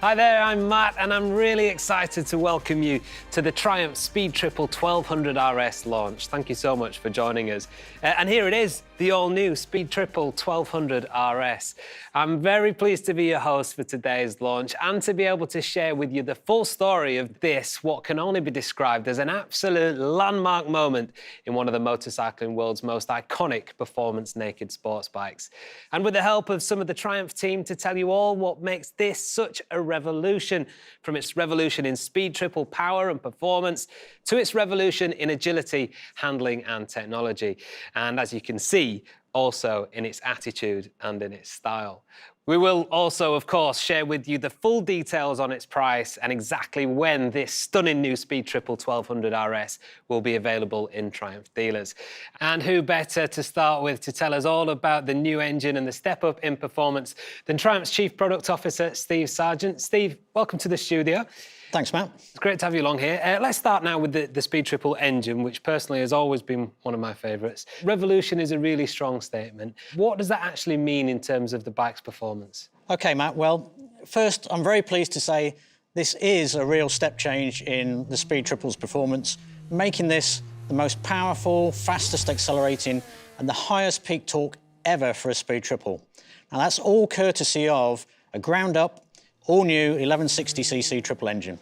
Hi there, I'm Matt, and I'm really excited to welcome you to the Triumph Speed Triple 1200 RS launch. Thank you so much for joining us. And here it is, the all-new Speed Triple 1200 RS. I'm very pleased to be your host for today's launch and to be able to share with you the full story of this, what can only be described as an absolute landmark moment in one of the motorcycling world's most iconic performance naked sports bikes. And with the help of some of the Triumph team to tell you all what makes this such a revolution, from its revolution in speed triple power and performance to its revolution in agility, handling and technology. And as you can see, also in its attitude and in its style. We will also, of course, share with you the full details on its price and exactly when this stunning new Speed Triple 1200 RS will be available in Triumph dealers. And who better to start with to tell us all about the new engine and the step up in performance than Triumph's Chief Product Officer, Steve Sargent. Steve, welcome to the studio. Thanks, Matt. It's great to have you along here. Let's start now with the Speed Triple engine, which personally has always been one of my favourites. Revolution is a really strong statement. What does that actually mean in terms of the bike's performance? OK, Matt, well, first, I'm very pleased to say this is a real step change in the Speed Triple's performance, making this the most powerful, fastest accelerating and the highest peak torque ever for a Speed Triple. Now, that's all courtesy of a ground-up, all-new 1160cc triple engine.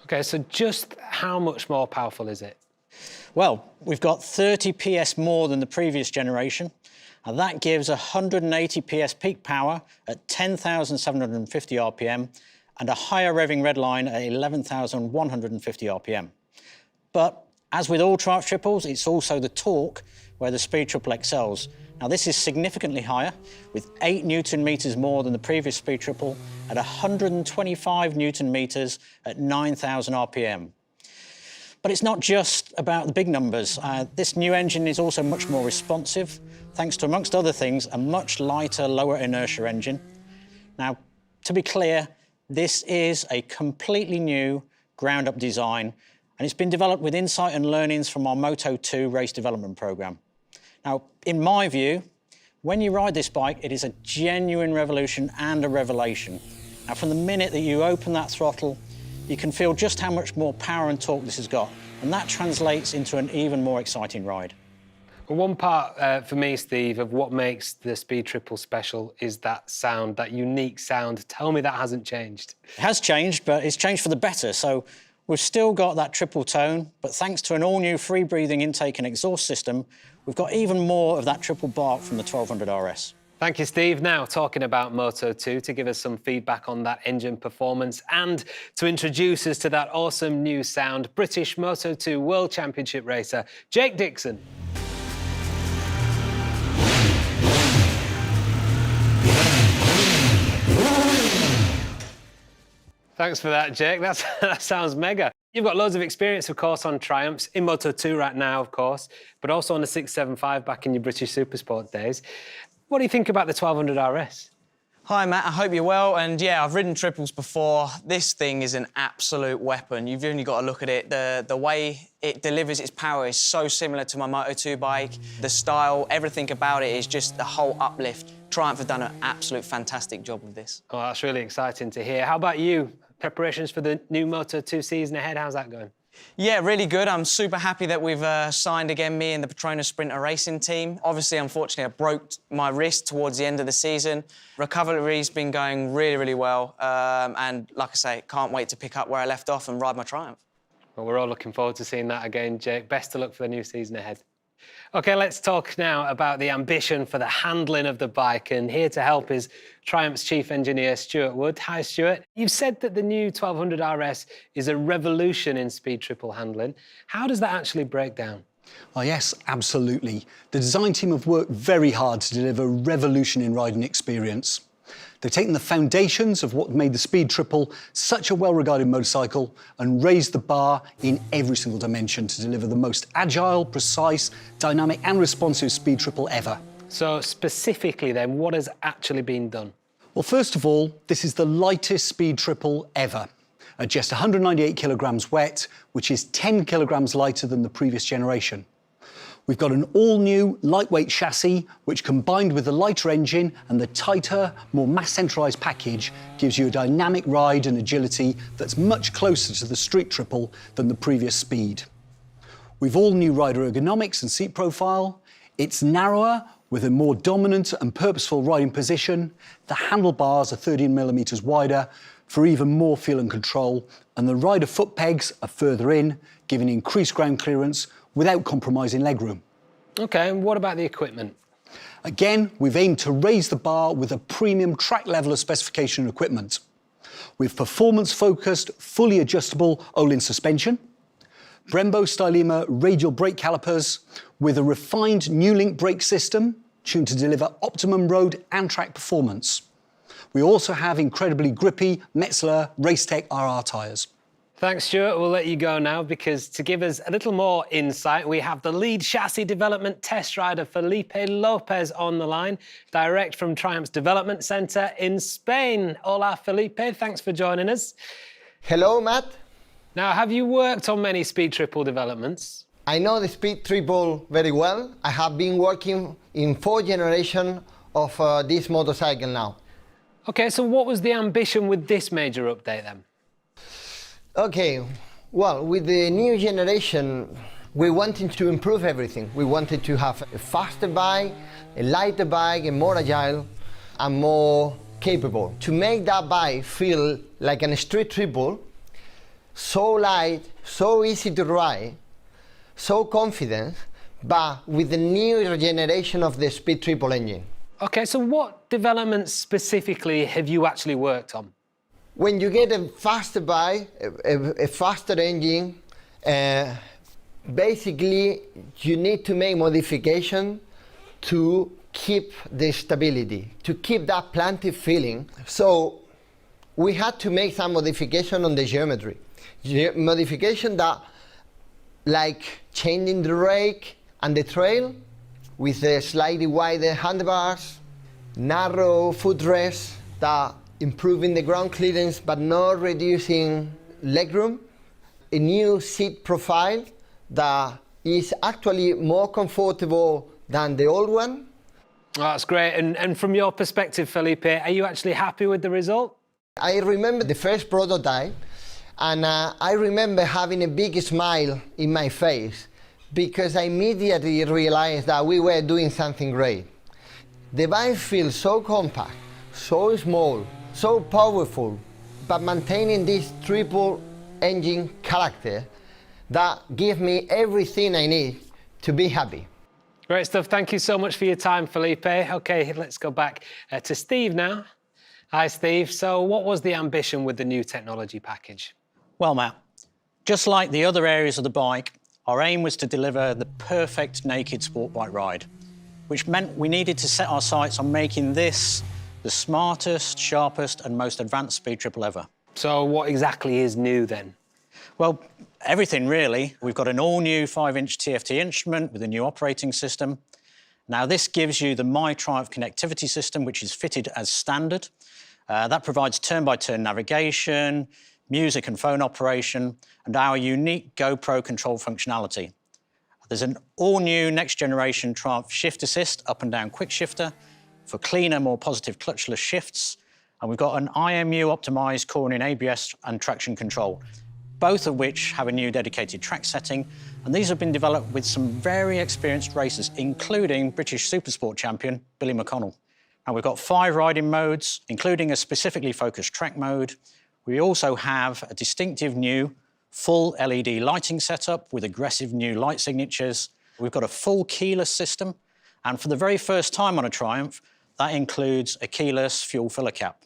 OK, so just how much more powerful is it? Well, we've got 30 PS more than the previous generation, and that gives 180 PS peak power at 10,750 RPM and a higher revving redline at 11,150 RPM. But as with all Triumph triples, it's also the torque where the Speed Triple excels. Now, this is significantly higher, with 8 Newton meters more than the previous Speed Triple at 125 Newton meters at 9,000 RPM. But it's not just about the big numbers. This new engine is also much more responsive, thanks to, amongst other things, a much lighter, lower inertia engine. Now, to be clear, this is a completely new ground-up design, and it's been developed with insight and learnings from our Moto2 race development program. Now, in my view, when you ride this bike, it is a genuine revolution and a revelation. Now, from the minute that you open that throttle, you can feel just how much more power and torque this has got, and that translates into an even more exciting ride. Well, one part for me, Steve, of what makes the Speed Triple special is that sound, that unique sound. Tell me that hasn't changed. It has changed, but it's changed for the better. So we've still got that triple tone, but thanks to an all-new free-breathing intake and exhaust system, we've got even more of that triple bark from the 1200 RS. Thank you, Steve. Now, talking about Moto2, to give us some feedback on that engine performance and to introduce us to that awesome new sound, British Moto2 World Championship racer, Jake Dixon. Thanks for that, Jake. That sounds mega. You've got loads of experience, of course, on Triumphs, in Moto2 right now, of course, but also on the 675 back in your British Supersport days. What do you think about the 1200 RS? Hi, Matt. I hope you're well. And yeah, I've ridden triples before. This thing is an absolute weapon. You've only got to look at it. The way it delivers its power is so similar to my Moto2 bike. The style, everything about it is just the whole uplift. Triumph have done an absolute fantastic job with this. Oh, that's really exciting to hear. How about you? Preparations for the new Moto2 season ahead, how's that going? Yeah, really good. I'm super happy that we've signed again, me and the Petronas Sprinter Racing team. Obviously, unfortunately, I broke my wrist towards the end of the season. Recovery's been going really, really well. And like I say, can't wait to pick up where I left off and ride my Triumph. Well, we're all looking forward to seeing that again, Jake. Best of luck for the new season ahead. OK, let's talk now about the ambition for the handling of the bike. And here to help is Triumph's Chief Engineer, Stuart Wood. Hi, Stuart. You've said that the new 1200 RS is a revolution in speed triple handling. How does that actually break down? Oh, yes, absolutely. The design team have worked very hard to deliver a revolution in riding experience. They've taken the foundations of what made the Speed Triple such a well-regarded motorcycle and raised the bar in every single dimension to deliver the most agile, precise, dynamic and responsive Speed Triple ever. So specifically then, what has actually been done? Well, first of all, this is the lightest Speed Triple ever, at just 198 kilograms wet, which is 10 kilograms lighter than the previous generation. We've got an all-new lightweight chassis, which combined with the lighter engine and the tighter, more mass-centralised package, gives you a dynamic ride and agility that's much closer to the street triple than the previous Speed. We've all-new rider ergonomics and seat profile. It's narrower, with a more dominant and purposeful riding position. The handlebars are 13mm wider for even more feel and control, and the rider foot pegs are further in, giving increased ground clearance without compromising legroom. OK, and what about the equipment? Again, we've aimed to raise the bar with a premium track level of specification and equipment. We've performance-focused, fully adjustable Öhlins suspension, Brembo Stylema radial brake calipers with a refined new link brake system tuned to deliver optimum road and track performance. We also have incredibly grippy Metzeler Racetech RR tyres. Thanks, Stuart. We'll let you go now because to give us a little more insight, we have the lead chassis development test rider Felipe Lopez on the line, direct from Triumph's development centre in Spain. Hola, Felipe. Thanks for joining us. Hello, Matt. Now, have you worked on many Speed Triple developments? I know the Speed Triple very well. I have been working in 4 generations of this motorcycle now. OK, so what was the ambition with this major update then? Okay, well, with the new generation, we wanted to improve everything. We wanted to have a faster bike, a lighter bike, and more agile and more capable. To make that bike feel like a street triple, so light, so easy to ride, so confident, but with the new generation of the Speed Triple engine. OK, so what developments specifically have you actually worked on? When you get a faster bike, a faster engine, basically you need to make modification to keep the stability, to keep that planted feeling. So we had to make some modification on the geometry. Modification that, like changing the rake and the trail with the slightly wider handlebars, narrow footrest that improving the ground clearance but not reducing legroom, a new seat profile that is actually more comfortable than the old one. Oh, that's great. And from your perspective, Felipe, are you actually happy with the result? I remember the first prototype, and I remember having a big smile in my face because I immediately realized that we were doing something great. The bike feels so compact, so small, so powerful, but maintaining this triple engine character that gives me everything I need to be happy. Great stuff. Thank you so much for your time, Felipe. OK, let's go back to Steve now. Hi, Steve. So what was the ambition with the new technology package? Well, Matt, just like the other areas of the bike, our aim was to deliver the perfect naked sport bike ride, which meant we needed to set our sights on making this the smartest, sharpest and most advanced Speed Triple ever. So what exactly is new then? Well, everything really. We've got an all-new 5-inch TFT instrument with a new operating system. Now, this gives you the MyTriumph connectivity system, which is fitted as standard. That provides turn-by-turn navigation, music and phone operation, and our unique GoPro control functionality. There's an all-new next-generation Triumph Shift Assist up and down quick shifter for cleaner, more positive clutchless shifts. And we've got an IMU-optimised cornering ABS and traction control, both of which have a new dedicated track setting. And these have been developed with some very experienced racers, including British Supersport champion Billy McConnell. And we've got 5 riding modes, including a specifically focused track mode. We also have a distinctive new full LED lighting setup with aggressive new light signatures. We've got a full keyless system. And for the very first time on a Triumph, that includes a keyless fuel filler cap.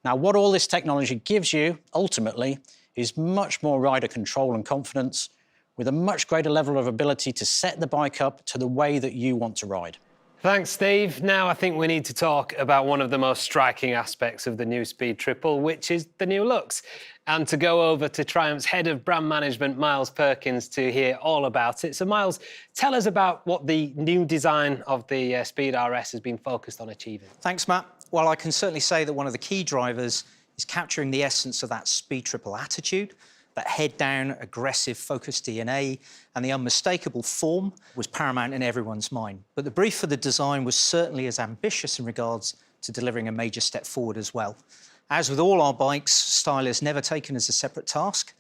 Now, what all this technology gives you, ultimately, is much more rider control and confidence with a much greater level of ability to set the bike up to the way that you want to ride. Thanks, Steve. Now I think we need to talk about one of the most striking aspects of the new Speed Triple, which is the new looks. And to go over to Triumph's head of brand management, Miles Perkins, to hear all about it. So, Miles, tell us about what the new design of the Speed RS has been focused on achieving. Thanks, Matt. Well, I can certainly say that one of the key drivers is capturing the essence of that Speed Triple attitude, That head-down, aggressive, focused DNA and the unmistakable form was paramount in everyone's mind. But the brief for the design was certainly as ambitious in regards to delivering a major step forward as well. As with all our bikes, style is never taken as a separate task.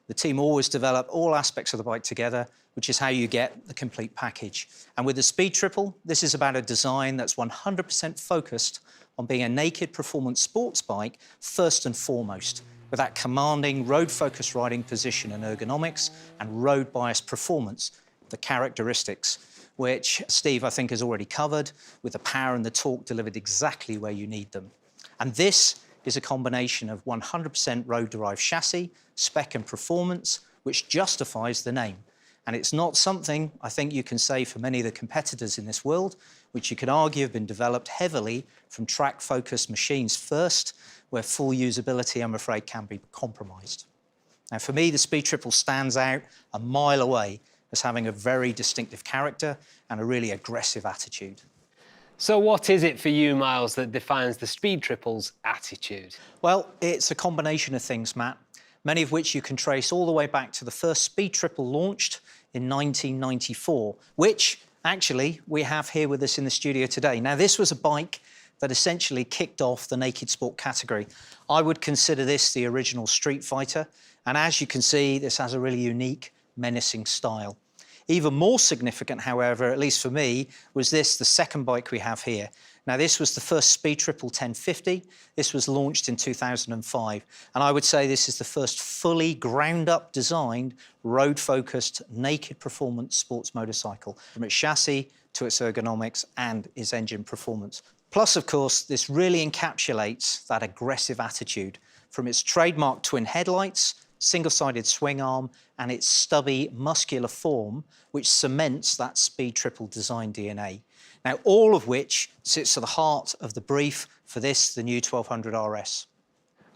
The team always develop all aspects of the bike together, which is how you get the complete package. And with the Speed Triple, this is about a design that's 100% focused on being a naked performance sports bike first and foremost, with that commanding road-focused riding position and ergonomics and road-biased performance, the characteristics, which Steve, I think, has already covered, with the power and the torque delivered exactly where you need them. And this is a combination of 100% road-derived chassis, spec and performance, which justifies the name. And it's not something I think you can say for many of the competitors in this world, which you could argue have been developed heavily from track-focused machines first, where full usability, I'm afraid, can be compromised. Now, for me, the Speed Triple stands out a mile away as having a very distinctive character and a really aggressive attitude. So what is it for you, Miles, that defines the Speed Triple's attitude? Well, it's a combination of things, Matt, many of which you can trace all the way back to the first Speed Triple launched in 1994, which actually we have here with us in the studio today. Now, this was a bike that essentially kicked off the naked sport category. I would consider this the original Street Fighter, and as you can see, this has a really unique, menacing style. Even more significant, however, at least for me, was this, the second bike we have here. Now, this was the first Speed Triple 1050. This was launched in 2005. And I would say this is the first fully ground-up designed, road-focused, naked performance sports motorcycle, from its chassis to its ergonomics and its engine performance. Plus, of course, this really encapsulates that aggressive attitude from its trademark twin headlights, single-sided swing arm, and its stubby, muscular form, which cements that Speed Triple design DNA. Now, all of which sits at the heart of the brief for this, the new 1200 RS.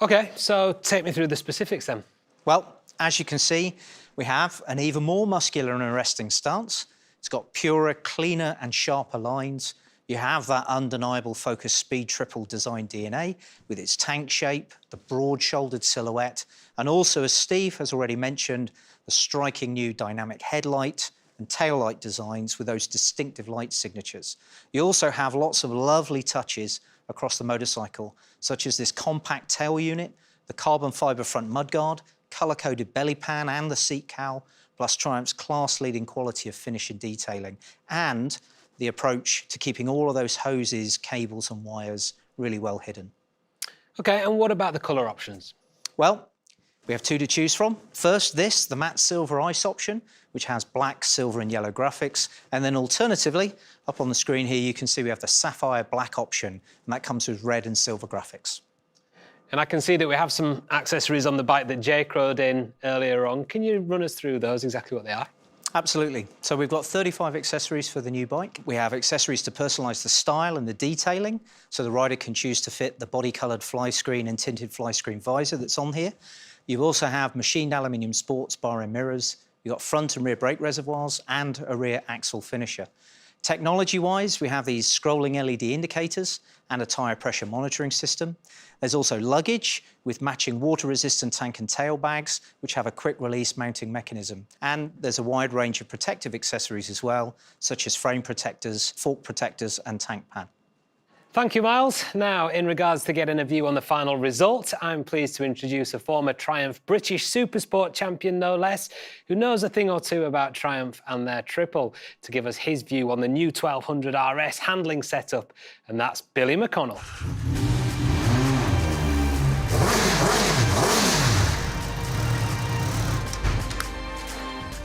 OK, so take me through the specifics then. Well, as you can see, we have an even more muscular and arresting stance. It's got purer, cleaner and sharper lines. You have that undeniable focused Speed Triple design DNA with its tank shape, the broad-shouldered silhouette, and also, as Steve has already mentioned, the striking new dynamic headlight and taillight designs with those distinctive light signatures. You also have lots of lovely touches across the motorcycle, such as this compact tail unit, the carbon fibre front mudguard, colour-coded belly pan and the seat cowl, plus Triumph's class-leading quality of finish and detailing, and the approach to keeping all of those hoses, cables and wires really well hidden. OK, and what about the colour options? Well, we have two to choose from. First, this, the matte silver ice option, which has black, silver and yellow graphics. And then alternatively, up on the screen here, you can see we have the sapphire black option, and that comes with red and silver graphics. And I can see that we have some accessories on the bike that Jake rode in earlier on. Can you run us through those, exactly what they are? Absolutely. So we've got 35 accessories for the new bike. We have accessories to personalise the style and the detailing, so the rider can choose to fit the body-coloured fly screen and tinted fly screen visor that's on here. You also have machined aluminium sports bar and mirrors. You've got front and rear brake reservoirs and a rear axle finisher. Technology-wise, we have these scrolling LED indicators and a tyre pressure monitoring system. There's also luggage with matching water-resistant tank and tail bags, which have a quick-release mounting mechanism. And there's a wide range of protective accessories as well, such as frame protectors, fork protectors and tank pad. Thank you, Miles. Now, in regards to getting a view on the final result, I'm pleased to introduce a former Triumph British Supersport champion, no less, who knows a thing or two about Triumph and their triple, to give us his view on the new 1200 RS handling setup, and that's Billy McConnell.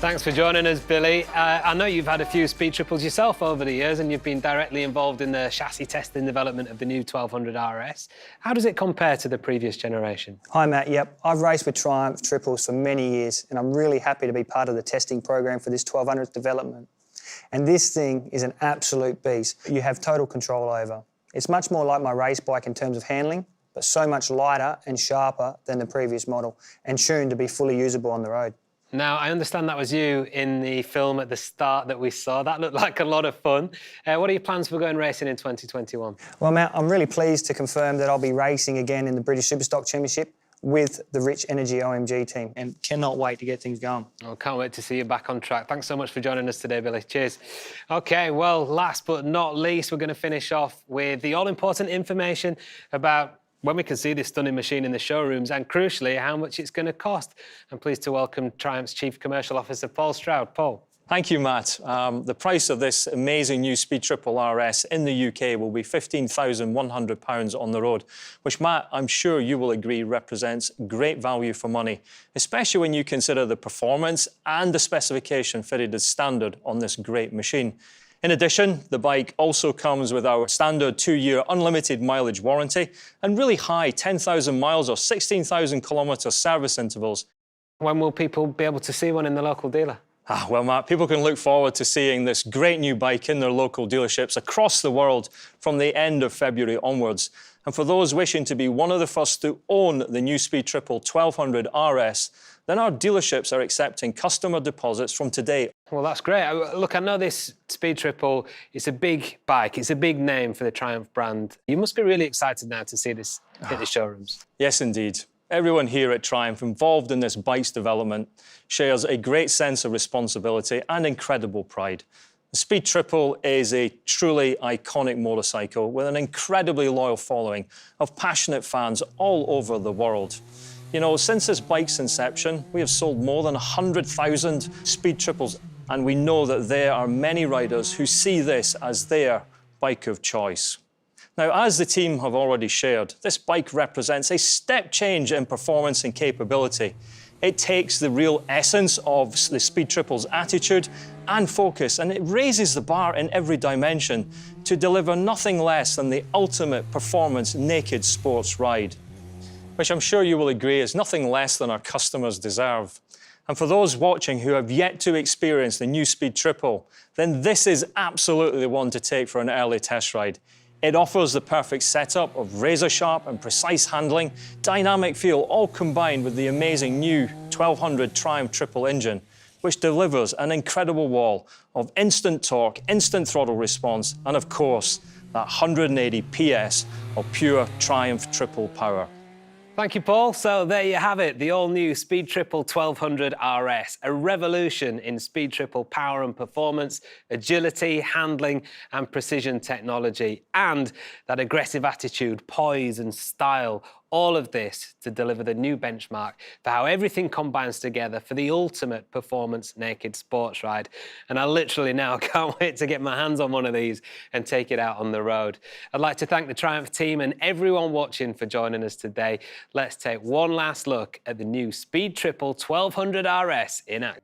Thanks for joining us, Billy. I know you've had a few Speed Triples yourself over the years, and you've been directly involved in the chassis testing development of the new 1200 RS. How does it compare to the previous generation? Hi, Matt. Yep, I've raced with Triumph Triples for many years, and I'm really happy to be part of the testing program for this 1200 development. And this thing is an absolute beast. You have total control over. It's much more like my race bike in terms of handling, but so much lighter and sharper than the previous model, and tuned to be fully usable on the road. Now, I understand that was you in the film at the start that we saw. That looked like a lot of fun. What are your plans for going racing in 2021? Well, Matt, I'm really pleased to confirm that I'll be racing again in the British Superstock Championship. with the Rich Energy OMG team, and cannot wait to get things going. Oh, can't wait to see you back on track. Thanks so much for joining us today, Billy. Cheers. OK, well, last but not least, we're going to finish off with the all-important information about when we can see this stunning machine in the showrooms and, crucially, how much it's going to cost. I'm pleased to welcome Triumph's Chief Commercial Officer, Paul Stroud. Paul. Thank you, Matt. The price of this amazing new Speed Triple RS in the UK will be £15,100 on the road, which, Matt, I'm sure you will agree represents great value for money, especially when you consider the performance and the specification fitted as standard on this great machine. In addition, the bike also comes with our standard 2-year unlimited mileage warranty and really high 10,000 miles or 16,000 kilometre service intervals. When will people be able to see one in the local dealer? Well, Matt, people can look forward to seeing this great new bike in their local dealerships across the world from the end of February onwards. And for those wishing to be one of the first to own the new Speed Triple 1200 RS, then our dealerships are accepting customer deposits from today. Well, that's great. Look, I know this Speed Triple, it's a big bike, it's a big name for the Triumph brand. You must be really excited now to see this hit the showrooms. Yes, indeed. Everyone here at Triumph involved in this bike's development shares a great sense of responsibility and incredible pride. The Speed Triple is a truly iconic motorcycle with an incredibly loyal following of passionate fans all over the world. You know, since this bike's inception, we have sold more than 100,000 Speed Triples, and we know that there are many riders who see this as their bike of choice. Now, as the team have already shared, this bike represents a step change in performance and capability. It takes the real essence of the Speed Triple's attitude and focus, and it raises the bar in every dimension to deliver nothing less than the ultimate performance naked sports ride, which I'm sure you will agree is nothing less than our customers deserve. And for those watching who have yet to experience the new Speed Triple, then this is absolutely the one to take for an early test ride. It offers the perfect setup of razor-sharp and precise handling, dynamic feel, all combined with the amazing new 1200 Triumph Triple engine, which delivers an incredible wall of instant torque, instant throttle response, and of course, that 180 PS of pure Triumph Triple power. Thank you, Paul. So there you have it, the all-new Speed Triple 1200 RS, a revolution in Speed Triple power and performance, agility, handling and precision technology, and that aggressive attitude, poise and style. All of this to deliver the new benchmark for how everything combines together for the ultimate performance naked sports ride. And I literally now can't wait to get my hands on one of these and take it out on the road. I'd like to thank the Triumph team and everyone watching for joining us today. Let's take one last look at the new Speed Triple 1200 RS in action.